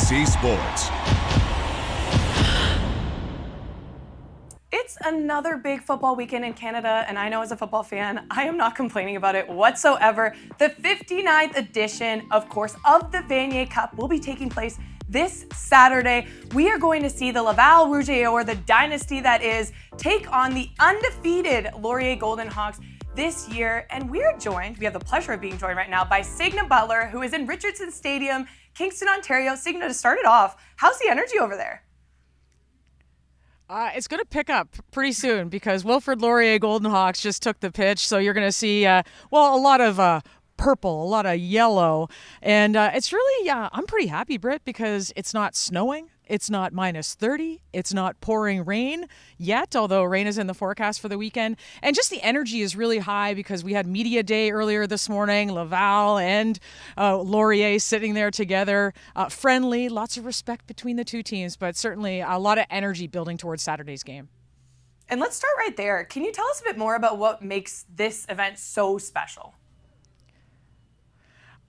CBC Sports. It's another big football weekend in Canada, and I know as a football fan, I am not complaining about it whatsoever. The 59th edition, of course, of the Vanier Cup will be taking place this Saturday. We are going to see the Laval Rouge, or the dynasty that is, take on the undefeated Laurier Golden Hawks this year. And we have the pleasure of being joined right now by Signa Butler, who is in Richardson Stadium, Kingston, Ontario. Signa, to start it off, how's the energy over there? It's going to pick up pretty soon because Wilfrid Laurier Golden Hawks just took the pitch. So you're going to see, a lot of purple, a lot of yellow. And it's really, I'm pretty happy, Britt, because it's not snowing. It's not minus 30. It's not pouring rain yet, although rain is in the forecast for the weekend. And just the energy is really high because we had media day earlier this morning. Laval and Laurier sitting there together, friendly, lots of respect between the two teams, but certainly a lot of energy building towards Saturday's game. And let's start right there. Can you tell us a bit more about what makes this event so special?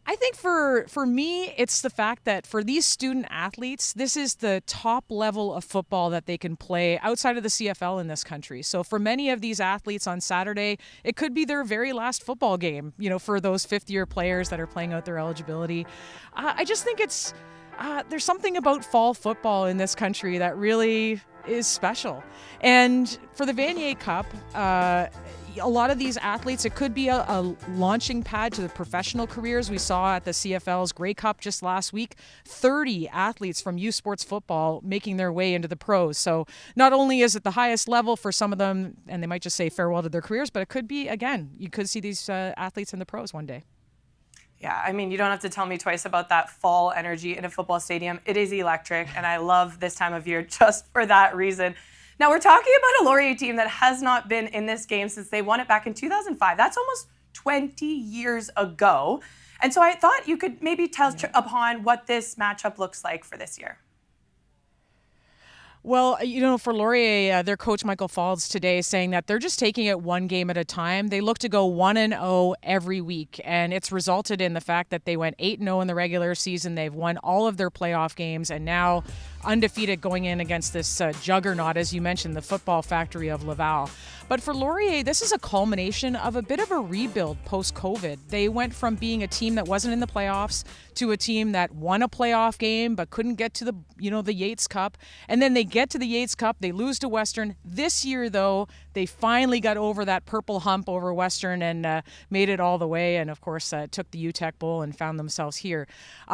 I think for me, it's the fact that for these student athletes, this is the top level of football that they can play outside of the CFL in this country. So for many of these athletes on Saturday, it could be their very last football game, for those fifth-year players that are playing out their eligibility. I just think there's something about fall football in this country that really is special. And for the Vanier Cup, a lot of these athletes, it could be a launching pad to the professional careers. We saw at the CFL's Grey Cup just last week, 30 athletes from U Sports football making their way into the pros. So not only is it the highest level for some of them, and they might just say farewell to their careers, but it could be, again, you could see these athletes in the pros one day. Yeah, I mean, you don't have to tell me twice about that fall energy in a football stadium. It is electric, and I love this time of year just for that reason. Now, we're talking about a Laurier team that has not been in this game since they won it back in 2005. That's almost 20 years ago. And so I thought you could maybe touch upon what this matchup looks like for this year. Well, for Laurier, their coach Michael Falds today saying that they're just taking it one game at a time. They look to go 1-0 every week, and it's resulted in the fact that they went 8-0 in the regular season. They've won all of their playoff games, and now undefeated going in against this juggernaut, as you mentioned, the football factory of Laval. But for Laurier, this is a culmination of a bit of a rebuild post-COVID. They went from being a team that wasn't in the playoffs to a team that won a playoff game but couldn't get to the Yates Cup. And then they get to the Yates Cup, they lose to Western. This year, though, they finally got over that purple hump over Western and made it all the way. And, of course, took the UTEC Bowl and found themselves here.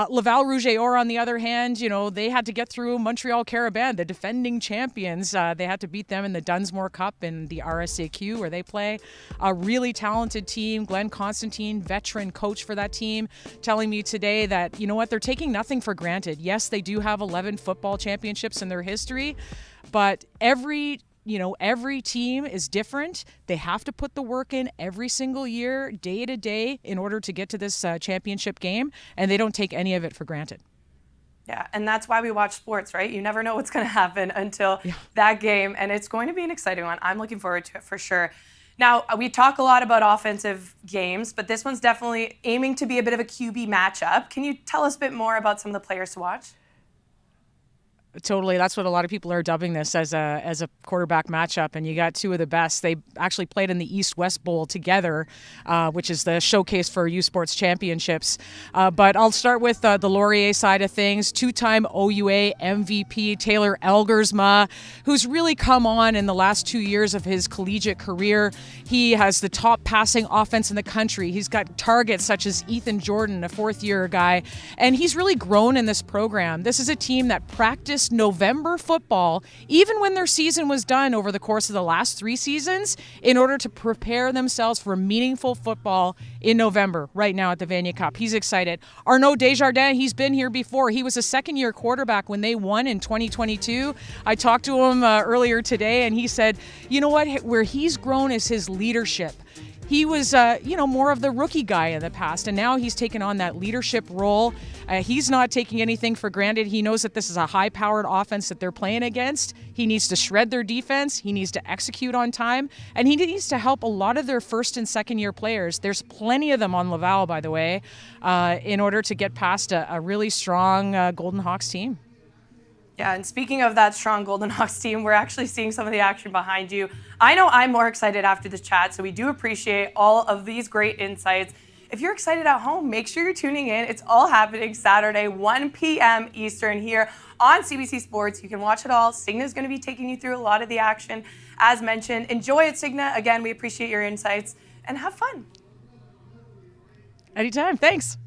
Laval Rouge, on the other hand, they had to get through Montreal Carabin, the defending champions. They had to beat them in the Dunsmore Cup in the RSAQ where they play. A really talented team. Glenn Constantine, veteran coach for that team, telling me today that, they're taking nothing for granted. Yes, they do have 11 football championships in their history, but every team is different. They have to put the work in every single year, day to day, in order to get to this championship game, and they don't take any of it for granted. Yeah, and that's why we watch sports, right? You never know what's going to happen until that game, and it's going to be an exciting one. I'm looking forward to it for sure. Now, we talk a lot about offensive games, but this one's definitely aiming to be a bit of a QB matchup. Can you tell us a bit more about some of the players to watch? Totally. That's what a lot of people are dubbing this as a quarterback matchup. And you got two of the best. They actually played in the East-West Bowl together, which is the showcase for U Sports Championships. But I'll start with the Laurier side of things. Two-time OUA MVP Taylor Elgersma, who's really come on in the last 2 years of his collegiate career. He has the top passing offense in the country. He's got targets such as Ethan Jordan, a fourth-year guy. And he's really grown in this program. This is a team that practiced November football, even when their season was done over the course of the last 3 seasons, in order to prepare themselves for meaningful football in November, right now at the Vanier Cup. He's excited. Arnaud Desjardins, he's been here before. He was a second-year quarterback when they won in 2022. I talked to him earlier today, and he said, you know what, where he's grown is his leadership. he was, more of the rookie guy in the past, and now he's taken on that leadership role. He's not taking anything for granted. He knows that this is a high-powered offense that they're playing against. He needs to shred their defense. He needs to execute on time, and he needs to help a lot of their first and second-year players. There's plenty of them on Laval, by the way, in order to get past a really strong Golden Hawks team. Yeah, and speaking of that strong Golden Hawks team, we're actually seeing some of the action behind you. I know I'm more excited after this chat, so we do appreciate all of these great insights. If you're excited at home, make sure you're tuning in. It's all happening Saturday, 1 p.m. Eastern here on CBC Sports. You can watch it all. Signa's going to be taking you through a lot of the action. As mentioned, enjoy it, Signa. Again, we appreciate your insights, and have fun. Anytime. Thanks.